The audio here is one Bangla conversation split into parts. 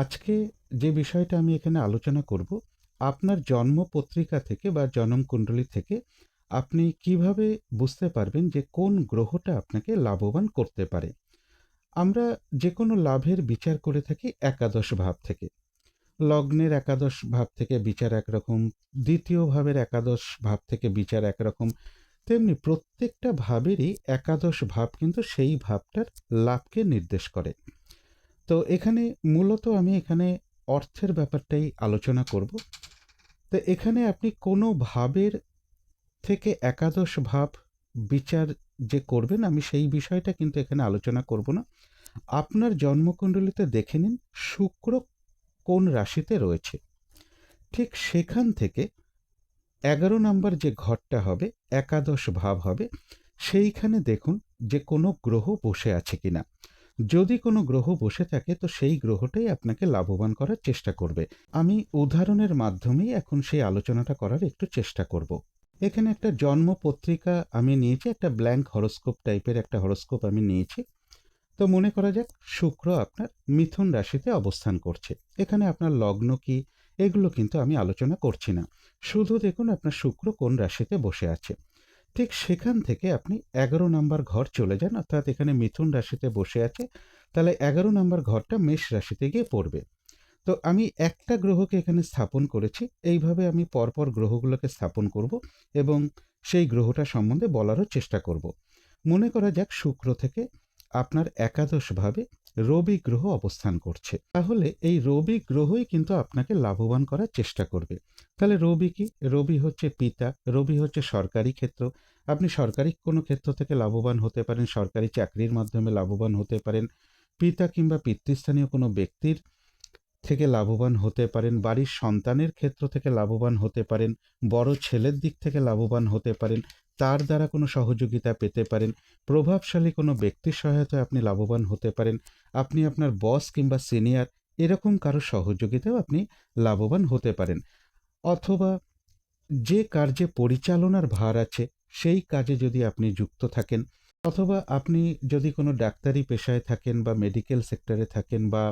আজকে যে বিষয়টা আমি এখানে আলোচনা করব, আপনার জন্ম পত্রিকা থেকে বা জনমকুণ্ডলী থেকে আপনি কিভাবে বুঝতে পারবেন যে কোন গ্রহটা আপনাকে লাভবান করতে পারে। আমরা যেকোনো লাভের বিচার করে থাকি একাদশ ভাব থেকে। লগ্নের একাদশ ভাব থেকে বিচার একরকম, দ্বিতীয় ভাবের একাদশ ভাব থেকে বিচার একরকম। তেমনি প্রত্যেকটা ভাবেরই একাদশ ভাব কিন্তু সেই ভাবটার লাভকে নির্দেশ করে। তো এখানে মূলত আমি এখানে অর্থের ব্যাপারটাই আলোচনা করব। তো এখানে আপনি কোনো ভাবের থেকে একাদশ ভাব বিচার যে করবেন, আমি সেই বিষয়টা কিন্তু এখানে আলোচনা করব না। আপনার জন্মকুণ্ডলিতে দেখে নিন শুক্র কোন রাশিতে রয়েছে। ঠিক সেখান থেকে ১১ নম্বর যে ঘরটা হবে, একাদশ ভাব হবে, সেইখানে দেখুন যে কোনো গ্রহ বসে আছে কিনা। যদি কোনো গ্রহ বসে থাকে তো সেই গ্রহটাই আপনাকে লাভবান করার চেষ্টা করবে। আমি উদাহরণের মাধ্যমেই এখন সেই আলোচনাটা করার একটু চেষ্টা করব। এখানে একটা জন্ম পত্রিকা আমি নিয়েছি, একটা ব্ল্যাঙ্ক হরোস্কোপ টাইপের একটা হরোস্কোপ আমি নিয়েছি। তো মনে করা যাক শুক্র আপনার মিথুন রাশিতে অবস্থান করছে। এখানে আপনার লগ্ন কি এগুলো কিন্তু আমি আলোচনা করছি না। শুধু দেখুন আপনার শুক্র কোন রাশিতে বসে আছে। ঠিক সেখান থেকে আপনি ১১ নাম্বার ঘর চলে যান, অর্থাৎ এখানে মিথুন রাশিতে বসে আছে, তাহলে ১১ নাম্বার ঘরটা মেষ রাশিতে গিয়ে পড়বে। তো আমি একটা গ্রহকে এখানে স্থাপন করেছি, এইভাবে আমি পরপর গ্রহগুলোকে স্থাপন করব এবং সেই গ্রহটা সম্বন্ধে বলারও চেষ্টা করব। মনে করা যাক শুক্র থেকে আপনার একাদশভাবে রবি গ্রহ অবস্থান করছে, তাহলে এই রবি গ্রহই কিন্তু আপনাকে লাভবান করার চেষ্টা করবে। তাহলে রবি কি? রবি হচ্ছে পিতা, রবি হচ্ছে সরকারি ক্ষেত্র। আপনি সরকারি কোনো ক্ষেত্র থেকে লাভবান হতে পারেন, সরকারি চাকরির মাধ্যমে লাভবান হতে পারেন, পিতা কিংবা পিতৃস্থানীয় কোনো ব্যক্তির থেকে লাভবান হতে পারেন, বাড়ির সন্তানের ক্ষেত্র থেকে লাভবান হতে পারেন, বড় ছেলের দিক থেকে লাভবান হতে পারেন, তার দ্বারা কোনো সহযোগিতা পেতে পারেন, প্রভাবশালী কোনো ব্যক্তির সহায়তায় আপনি লাভবান হতে পারেন, আপনি আপনার বস কিংবা সিনিয়র এরকম কারো সহযোগিতাও আপনি লাভবান হতে পারেন। অথবা যে কার্যে পরিচালনার ভার আছে সেই কাজে যদি আপনি যুক্ত থাকেন, অথবা আপনি যদি কোনো ডাক্তারি পেশায় থাকেন বা মেডিকেল সেক্টরে থাকেন বা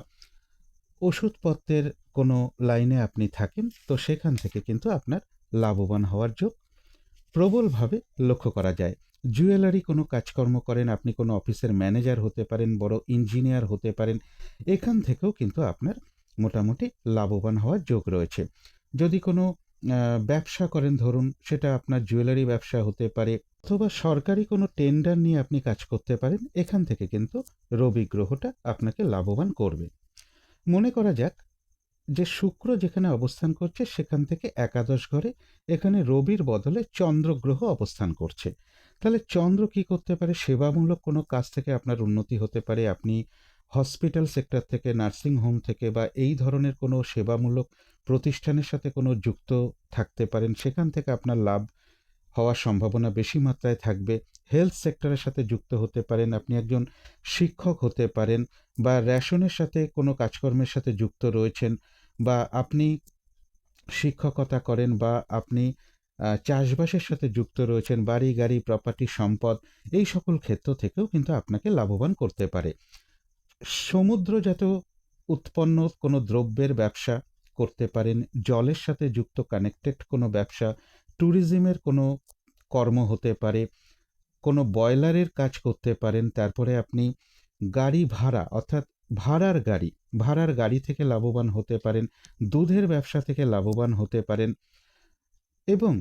ওষুধপত্রের কোনো লাইনে আপনি থাকেন, তো সেখান থেকে কিন্তু আপনার লাভবান হওয়ার যোগ প্রবলভাবে লক্ষ্য করা যায়। জুয়েলারি কোনো কাজকর্ম করেন, আপনি কোনো অফিসের ম্যানেজার হতে পারেন, বড় ইঞ্জিনিয়ার হতে পারেন, এখান থেকেও কিন্তু আপনার মোটামুটি লাভবান হওয়ার যোগ রয়েছে। যদি কোনো ব্যবসা করেন, ধরুন সেটা আপনার জুয়েলারি ব্যবসা হতে পারে, অথবা সরকারি কোনো টেন্ডার নিয়ে আপনি কাজ করতে পারেন, এখান থেকে কিন্তু রবি গ্রহটা আপনাকে লাভবান করবে। মনে করা যাক যে শুক্র যেখানে অবস্থান করছে সেখান থেকে একাদশ ঘরে এখানে রবির বদলে চন্দ্র গ্রহ অবস্থান করছে। তাহলে চন্দ্র কি করতে পারে? সেবামূলক কোনো কাজ থেকে আপনার উন্নতি হতে পারে, আপনি হসপিটাল সেক্টর থেকে, নার্সিং হোম থেকে বা এই ধরনের কোনো সেবামূলক প্রতিষ্ঠানের সাথে কোনো যুক্ত থাকতে পারেন, সেখান থেকে আপনার লাভ হওয়ার সম্ভাবনা বেশি মাত্রায় থাকবে। হেলথ সেক্টরের সাথে যুক্ত হতে পারেন, আপনি একজন শিক্ষক হতে পারেন, বা রেশনের সাথে কোনো কাজকর্মের সাথে যুক্ত রয়েছেন, বা আপনি শিক্ষকতা করেন, বা আপনি চাষবাসের সাথে যুক্ত রয়েছেন, বাড়ি গাড়ি প্রপার্টি সম্পদ এই সকল ক্ষেত্র থেকেও কিন্তু আপনাকে লাভবান করতে পারে। সমুদ্রজাত উৎপন্ন কোনো দ্রব্যের ব্যবসা করতে পারেন, জলের সাথে যুক্ত কানেক্টেড কোনো ব্যবসা, ট্যুরিজমের কোনো কর্ম হতে পারে, কোনো বয়লারের কাজ করতে পারেন, তারপরে আপনি গাড়ি ভাড়া অর্থাৎ ভাড়ার গাড়ি থেকে লাভবান হতে পারেন, দুধের ব্যবসা থেকে লাভবান হতে পারেন, এবং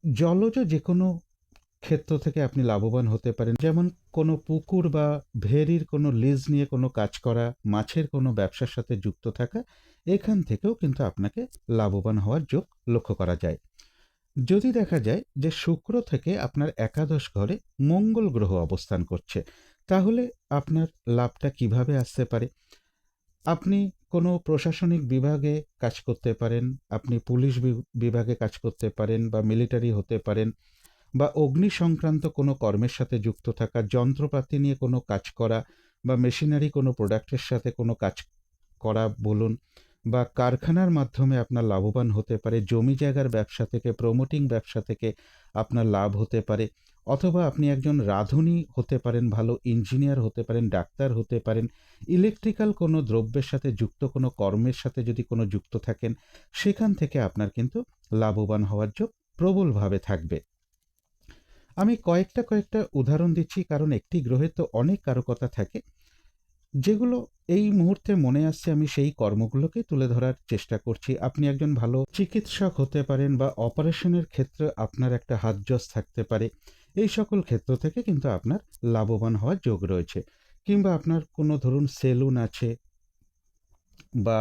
জলজ যে কোনো ক্ষেত্র থেকে আপনি লাভবান হতে পারেন। যেমন কোনো পুকুর বা ভেরির কোনো লিজ নিয়ে কোনো কাজ করা, মাছের কোনো ব্যবসার সাথে যুক্ত থাকা, এখান থেকেও কিন্তু আপনাকে লাভবান হওয়ার যোগ লক্ষ্য করা যায়। যদি দেখা যায় যে শুক্র থেকে আপনার একাদশ ঘরে মঙ্গল গ্রহ অবস্থান করছে, তাহলে আপনার লাভটা কিভাবে আসতে পারে? আপনি কোনো প্রশাসনিক বিভাগে কাজ করতে পারেন, আপনি পুলিশ বিভাগে কাজ করতে পারেন, বা মিলিটারি হতে পারেন, বা অগ্নি সংক্রান্ত কোনো কর্মের সাথে যুক্ত থাকা, যন্ত্রপাতি নিয়ে কোনো কাজ করা, বা মেশিনারি কোনো প্রোডাক্টের সাথে কোনো কাজ করা বলুন, বা কারখানার মাধ্যমে আপনার লাভবান হতে পারে, জমি জায়গার ব্যবসা থেকে, প্রমোটিং ব্যবসা থেকে আপনার লাভ হতে পারে, অথবা আপনি একজন রাঁধুনি হতে পারেন, ভালো ইঞ্জিনিয়ার হতে পারেন, ডাক্তার হতে পারেন। ইলেকট্রিক্যাল কোনো দ্রব্যের সাথে যুক্ত কোনো কর্মের সাথে যদি কোনো যুক্ত থাকেন, সেখান থেকে আপনার কিন্তু লাভবান হওয়ার যোগ প্রবলভাবে থাকবে। আমি কয়েকটা উদাহরণ দিচ্ছি, কারণ একটি গ্রহে তো অনেক কারকতা থাকে। যেগুলো এই মুহূর্তে মনে আসছে আমি সেই কর্মগুলোকেই তুলে ধরার চেষ্টা করছি। আপনি একজন ভালো চিকিৎসক হতে পারেন বা অপারেশনের ক্ষেত্রে আপনার একটা হাতজস থাকতে পারে। এই সকল ক্ষেত্র থেকে কিন্তু আপনার লাভবান হওয়ার যোগ রয়েছে। কিংবা আপনার কোনো ধরুন সেলুন আছে বা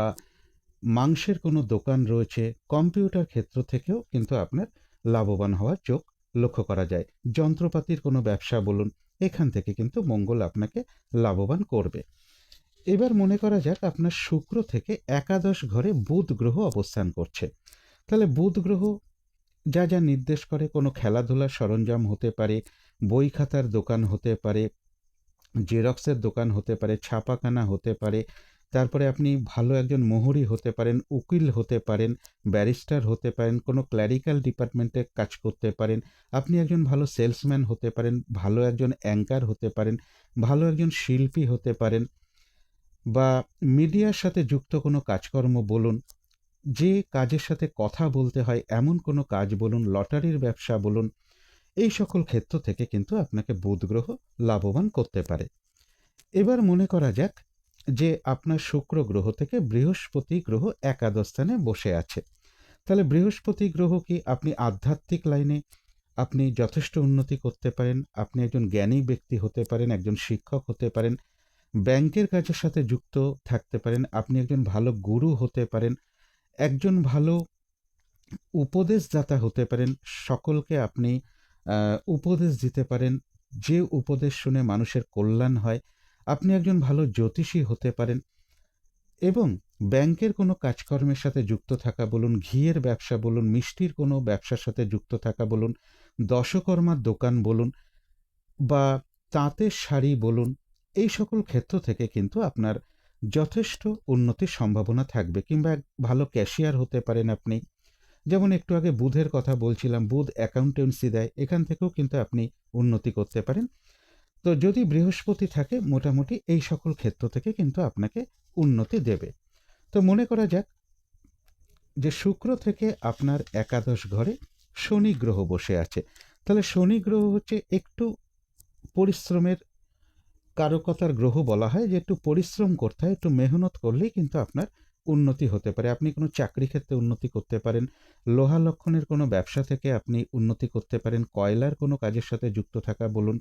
মাংসের কোনো দোকান রয়েছে, কম্পিউটার ক্ষেত্র থেকেও কিন্তু আপনার লাভবান হওয়ার যোগ লক্ষ্য করা যায়। যন্ত্রপাতির কোনো ব্যবসা বলুন, এখান থেকে কিন্তু মঙ্গল আপনাকে লাভবান করবে। এবার মনে করা যাক আপনার শুক্র থেকে একাদশ ঘরে বুধ গ্রহ অবস্থান করছে। তাহলে বুধ গ্রহ যা নির্দেশ করে, কোনো খেলাধুলার সরঞ্জাম হতে পারে, বই খাতার দোকান হতে পারে, জেরক্সের দোকান হতে পারে, ছাপাখানা হতে পারে। তারপরে আপনি ভালো একজন মোহরি হতে পারেন, উকিল হতে পারেন, ব্যারিস্টার হতে পারেন, কোনো ক্ল্যারিক্যাল ডিপার্টমেন্টে কাজ করতে পারেন। আপনি একজন ভালো সেলসম্যান হতে পারেন, ভালো একজন অ্যাঙ্কার হতে পারেন, ভালো একজন শিল্পী হতে পারেন, বা মিডিয়ার সাথে যুক্ত কোনো কাজকর্ম বলুন, যে কাজের সাথে কথা বলতে হয় এমন কোনো কাজ বলুন, লটারির ব্যবসা বলুন, এই সকল ক্ষেত্র থেকে কিন্তু আপনাকে বুধ গ্রহ লাভবান করতে পারে। এবার মনে করা যাক যে আপনার শুক্র গ্রহ থেকে বৃহস্পতি গ্রহ একাদশ স্থানে বসে আছে। তাহলে বৃহস্পতি গ্রহ কি আপনি আধ্যাত্মিক লাইনে আপনি যথেষ্ট উন্নতি করতে পারেন, আপনি একজন জ্ঞানী ব্যক্তি হতে পারেন, একজন শিক্ষক হতে পারেন, ব্যাংকের কাজের সাথে যুক্ত থাকতে পারেন, আপনি একজন ভালো গুরু হতে পারেন, একজন ভালো উপদেশদাতা হতে পারেন, সকলকে আপনি উপদেশ দিতে পারেন, যে উপদেশ শুনে মানুষের কল্যাণ হয়। আপনি একজন ভালো জ্যোতিষী হতে পারেন এবং ব্যাংকের কোনো কাজকর্মের সাথে যুক্ত থাকা বলুন, ঘিয়ের ব্যবসা বলুন, মিষ্টির কোনো ব্যবসার সাথে যুক্ত থাকা বলুন, দশকর্মার দোকান বলুন বা তাঁতের শাড়ি বলুন, এই সকল ক্ষেত্র থেকে কিন্তু আপনার যথেষ্ট উন্নতির সম্ভাবনা থাকবে। কিংবা এক ভালো ক্যাশিয়ার হতে পারেন আপনি। যেমন একটু আগে বুধের কথা বলছিলাম, বুধ অ্যাকাউন্টেন্সি দেয়, এখান থেকেও কিন্তু আপনি উন্নতি করতে পারেন। তো যদি বৃহস্পতি থাকে, মোটামুটি এই সকল ক্ষেত্র থেকে কিন্তু আপনাকে উন্নতি দেবে। তো মনে করা যাক যে শুক্র থেকে আপনার একাদশ ঘরে শনি গ্রহ বসে আছে। তাহলে শনি গ্রহ হচ্ছে একটু পরিশ্রমের কারকতার গ্রহ। বলা হয় যে একটু পরিশ্রম করতে হয়, একটু মেহনত করলেই কিন্তু আপনার উন্নতি হতে পারে। আপনি কোনো চাকরি ক্ষেত্রে উন্নতি করতে পারেন, লোহা লক্ষণের কোনো ব্যবসা থেকে আপনি উন্নতি করতে পারেন, কয়লার কোনো কাজের সাথে যুক্ত থাকা বলুন,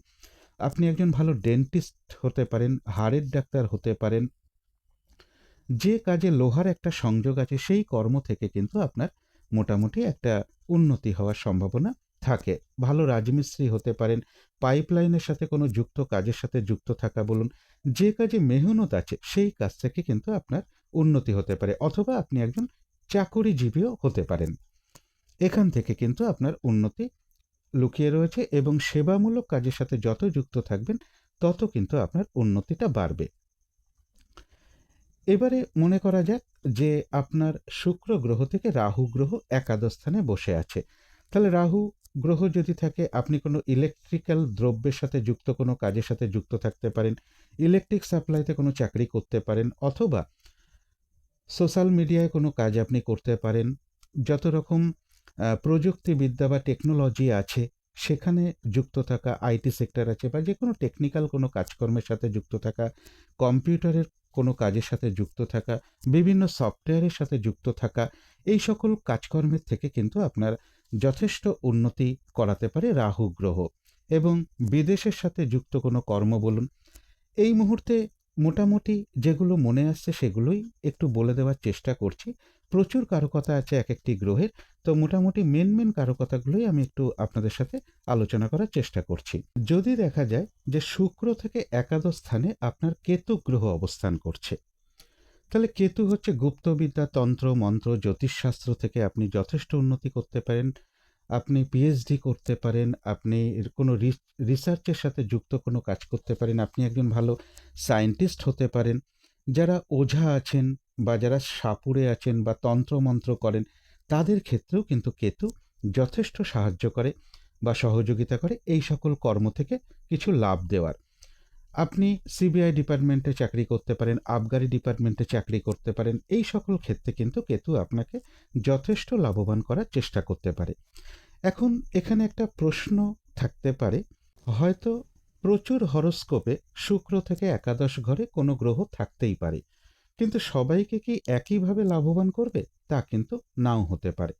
আপনি একজন ভালো ডেন্টিস্ট হতে পারেন, হাড়ের ডাক্তার হতে পারেন। যে কাজে লোহার একটা সংযোগ আছে সেই কর্ম থেকে কিন্তু আপনার মোটামুটি একটা উন্নতি হওয়ার সম্ভাবনা থাকে। ভালো রাজমিস্ত্রি হতে পারেন, পাইপলাইনের সাথে কোনো যুক্ত কাজের সাথে যুক্ত থাকা বলুন, যে কাজে মেহনত আছে সেই কাজ থেকে কিন্তু আপনার উন্নতি হতে পারে। অথবা আপনি একজন চাকুরিজীবীও হতে পারেন। এখান থেকে কিন্তু আপনার উন্নতি লুকিয়ে রয়েছে এবং সেবামূলক কাজের সাথে যত যুক্ত থাকবেন তত কিন্তু আপনার উন্নতিটা বাড়বে। এবারে মনে করা যাক যে আপনার শুক্র গ্রহ থেকে রাহু গ্রহ একাদশ স্থানে বসে আছে। তাহলে রাহু গ্রহ যদি থাকে, আপনি কোনো ইলেকট্রিক্যাল দ্রব্যের সাথে যুক্ত কোনো কাজের সাথে যুক্ত থাকতে পারেন, ইলেকট্রিক সাপ্লাইতে কোনো চাকরি করতে পারেন, অথবা সোশ্যাল মিডিয়ায় কোনো কাজ আপনি করতে পারেন। যত রকম প্রযুক্তিবিদ্যা বা টেকনোলজি আছে সেখানে যুক্ত থাকা, আইটি সেক্টর আছে বা যে কোনো টেকনিক্যাল কোনো কাজকর্মের সাথে যুক্ত থাকা, কম্পিউটারের কোনো কাজের সাথে যুক্ত থাকা, বিভিন্ন সফটওয়্যারের সাথে যুক্ত থাকা, এই সকল কাজকর্মের থেকে কিন্তু আপনার যথেষ্ট উন্নতি করাতে পারে রাহু গ্রহ। এবং বিদেশের সাথে যুক্ত কোনো কর্ম বলুন, এই মুহূর্তে মোটামুটি যেগুলো মনে আসছে সেগুলোই একটু বলে দেওয়ার চেষ্টা করছি। প্রচুর কারকতা আছে এক একটি গ্রহের। তো মোটামুটি মেন কারকতাগুলোই আমি একটু আপনাদের সাথে আলোচনা করার চেষ্টা করছি। যদি দেখা যায় যে শুক্র থেকে একাদশ স্থানে আপনার কেতু গ্রহ অবস্থান করছে, তাহলে কেতু হচ্ছে গুপ্তবিদ্যা, তন্ত্র মন্ত্র, জ্যোতিষশাস্ত্র থেকে আপনি যথেষ্ট উন্নতি করতে পারেন। আপনি পিএইচডি করতে পারেন, আপনি কোনো রিসার্চের সাথে যুক্ত কোনো কাজ করতে পারেন, আপনি একজন ভালো সায়েন্টিস্ট হতে পারেন। যারা ওঝা আছেন বা যারা সাপুড়ে আছেন বা তন্ত্রমন্ত্র করেন, তাদের ক্ষেত্রেও কিন্তু কেতু যথেষ্ট সাহায্য করে। বা সহযোগিতা করে এই সকল কর্ম থেকে কিছু লাভ দেওয়ার। আপনি সিবিআই ডিপার্টমেন্টে চাকরি করতে পারেন, আবগারি ডিপার্টমেন্টে চাকরি করতে পারেন। এই সকল ক্ষেত্রে কিন্তু কেতু আপনাকে যথেষ্ট লাভবান করার চেষ্টা করতে পারে। এখন এখানে একটা প্রশ্ন থাকতে পারে, হয়তো প্রচুর হরোস্কোপে শুক্র থেকে একাদশ ঘরে কোনো গ্রহ থাকতেই পারে, কিন্তু সবাইকে কি একইভাবে লাভবান করবে? তা কিন্তু নাও হতে পারে।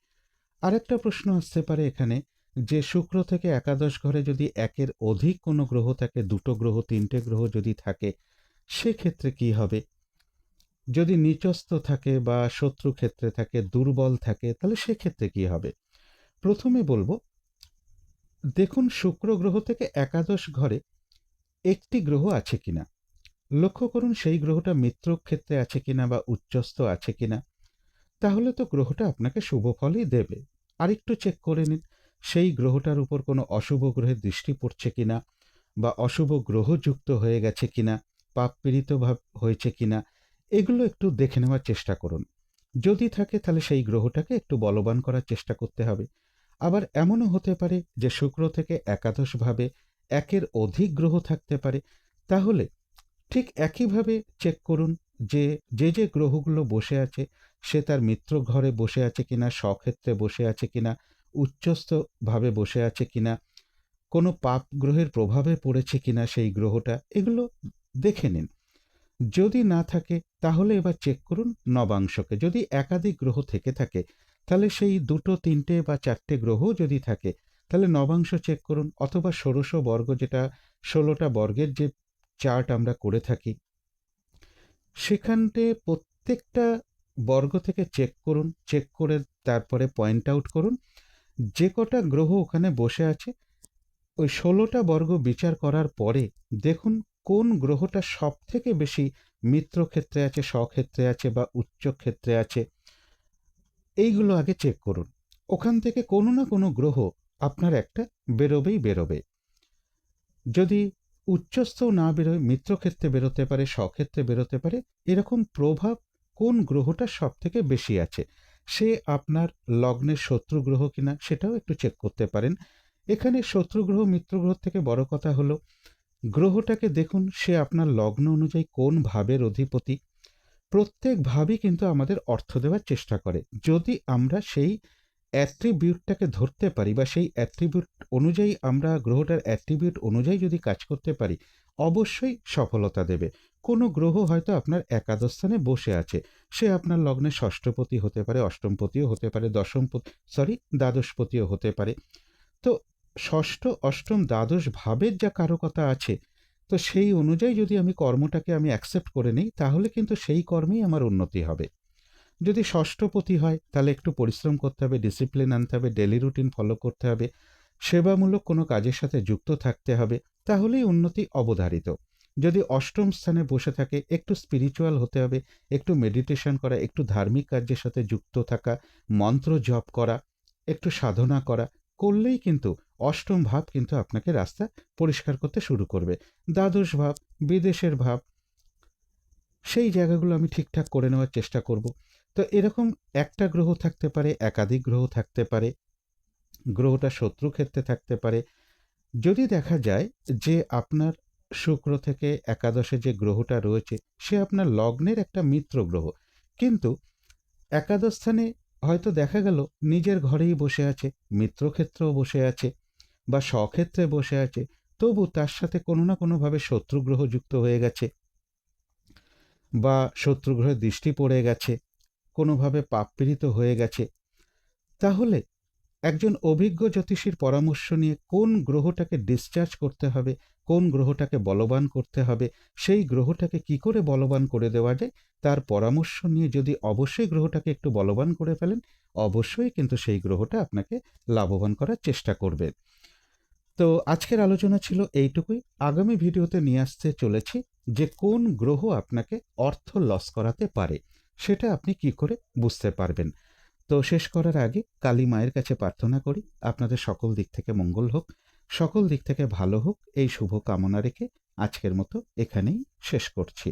আরেকটা প্রশ্ন আসতে পারে এখানে, যে শুক্র থেকে একাদশ ঘরে যদি একের অধিক কোনো গ্রহ থাকে, দুটো গ্রহ, তিনটে গ্রহ যদি থাকে, সেক্ষেত্রে কি হবে? যদি নিচস্থ থাকে বা শত্রু ক্ষেত্রে থাকে, দুর্বল থাকে, তাহলে সেক্ষেত্রে কি হবে? প্রথমে বলবো, দেখুন শুক্র গ্রহ থেকে একাদশ ঘরে একটি গ্রহ আছে কিনা, লক্ষ্য করুন সেই গ্রহটা মিত্র ক্ষেত্রে আছে কিনা বা উচ্চস্থ আছে কিনা। তাহলে তো গ্রহটা আপনাকে শুভ ফলই দেবে। আরেকটু চেক করে নিন সেই গ্রহটার উপর কোনো অশুভ গ্রহের দৃষ্টি পড়ছে কিনা, বা অশুভ গ্রহ যুক্ত হয়ে গেছে কিনা, পাপ পীড়িত ভাব হয়েছে কিনা, এগুলো একটু দেখে নেওয়ার চেষ্টা করুন। যদি থাকে তাহলে সেই গ্রহটাকে একটু বলবান করার চেষ্টা করতে হবে। আবার এমনও হতে পারে যে শুক্র থেকে একাদশ ভাবে একের অধিক গ্রহ থাকতে পারে। তাহলে ঠিক একইভাবে চেক করুন যে যে গ্রহগুলো বসে আছে, সে তার মিত্র ঘরে বসে আছে কিনা, স্বক্ষেত্রে বসে আছে কিনা, উচ্চস্থ ভাবে বসে আছে কিনা, কোনো পাপ গ্রহের প্রভাবে পড়েছে কিনা সেই গ্রহটা, এগুলো দেখে নিন। যদি না থাকে তাহলে এবার চেক করুন নবাংশকে। যদি একাধিক গ্রহ থেকে থাকে, তাহলে সেই দুটো, তিনটে বা চারটে গ্রহ যদি থাকে, তাহলে নবাংশ চেক করুন, অথবা ষোড়শ বর্গ, যেটা 16টা বর্গের যে চার্ট আমরা করে থাকি, সেখানতে প্রত্যেকটা বর্গ থেকে চেক করুন। চেক করে তারপরে পয়েন্ট আউট করুন যে কটা গ্রহ ওখানে বসে আছে। ওই 16টা বর্গ বিচার করার পরে দেখুন কোন গ্রহটা সব থেকে বেশি মিত্র ক্ষেত্রে আছে, স্বক্ষেত্রে আছে বা উচ্চ ক্ষেত্রে আছে, এইগুলো আগে চেক করুন। ওখান থেকে কোনো না কোনো গ্রহ আপনার একটা বেরোবেই বেরোবে। যদি উচ্চস্থও না বেরোয়, মিত্রক্ষেত্রে বেরোতে পারে, স্বক্ষেত্রে বেরোতে পারে। এরকম প্রভাব কোন গ্রহটা সব থেকে বেশি আছে, সে আপনার লগ্নের শত্রু গ্রহ কিনা, সেটাও একটু চেক করতে পারেন। এখানে শত্রু গ্রহ মিত্র গ্রহ থেকে বড় কথা হলো, গ্রহটাকে দেখুন সে আপনার লগ্ন অনুযায়ী কোন ভাবের অধিপতি। প্রত্যেক ভাবই কিন্তু আমাদের অর্থ দেওয়ার চেষ্টা করে। যদি আমরা সেই অ্যাট্রিবিউটটাকে ধরতে পারি বা সেই অ্যাট্রিবিউট অনুযায়ী আমরা গ্রহটার অ্যাট্রিবিউট অনুযায়ী যদি কাজ করতে পারি, অবশ্যই সফলতা দেবে। কোনো গ্রহ হয়তো আপনার একাদশ স্থানে বসে আছে, সে আপনার লগ্নে ষষ্ঠপতি হতে পারে, অষ্টমপতিও হতে পারে, দ্বাদশপতিও হতে পারে। তো ষষ্ঠ, অষ্টম, দ্বাদশ ভাবের যা কারকতা আছে, তো সেই অনুযায়ী যদি আমি কর্মটাকে অ্যাকসেপ্ট করে নিই, তাহলে কিন্তু সেই কর্মেই আমার উন্নতি হবে। যদি ষষ্ঠপতি হয় তাহলে একটু পরিশ্রম করতে হবে, ডিসিপ্লিন আনতে হবে, ডেলি রুটিন ফলো করতে হবে, সেবামূলক কোনো কাজের সাথে যুক্ত থাকতে হবে, তাহলেই উন্নতি অবধারিত। যদি অষ্টম স্থানে বসে থাকে, একটু স্পিরিচুয়াল হতে হবে, একটু মেডিটেশন করা, একটু ধার্মিক কার্যের সাথে যুক্ত থাকা, মন্ত্র জপ করা, একটু সাধনা করা, করলেই কিন্তু অষ্টম ভাব কিন্তু আপনাকে রাস্তা পরিষ্কার করতে শুরু করবে। দ্বাদশ ভাব, বিদেশের ভাব, সেই জায়গাগুলো আমি ঠিকঠাক করে নেওয়ার চেষ্টা করব। তো এরকম একটা গ্রহ থাকতে পারে, একাধিক গ্রহ থাকতে পারে, গ্রহটা শত্রু ক্ষেত্রে থাকতে পারে। যদি দেখা যায় যে আপনার শুক্র থেকে একাদশে যে গ্রহটা রয়েছে, সে আপনার লগ্নের একটা মিত্র গ্রহ, কিন্তু একাদশ স্থানে হয়তো দেখা গেল নিজের ঘরেই বসে আছে, মিত্রক্ষেত্রেও বসে আছে বা স্বক্ষেত্রে বসে আছে, তবু তার সাথে কোনো না কোনোভাবে শত্রু গ্রহ যুক্ত হয়ে গেছে বা শত্রু গ্রহের দৃষ্টি পড়ে গেছে, কোনোভাবে পাপ পীড়িত হয়ে গেছে, তাহলে একজন অভিজ্ঞ জ্যোতিষীর পরামর্শ নিয়ে কোন গ্রহটাকে ডিসচার্জ করতে হবে, কোন গ্রহটাকে বলবান করতে হবে, সেই গ্রহটাকে কি করে বলবান করে দেওয়া যায়, তার পরামর্শ নিয়ে যদি অবশ্যই গ্রহটাকে একটু বলবান করে ফেলেন, অবশ্যই কিন্তু সেই গ্রহটা আপনাকে লাভবান করার চেষ্টা করবে। তো আজকের আলোচনা ছিল এইটুকুই। আগামী ভিডিওতে নিয়ে আসতে চলেছি যে কোন গ্রহ আপনাকে অর্থ লস করাতে পারে, সেটা আপনি কি করে বুঝতে পারবেন। তো শেষ করার আগে কালী মায়ের কাছে প্রার্থনা করি আপনাদের সকল দিক থেকে মঙ্গল হোক, সকল দিক থেকে ভালো হোক, এই শুভ কামনা রেখে আজকের মতো এখানেই শেষ করছি।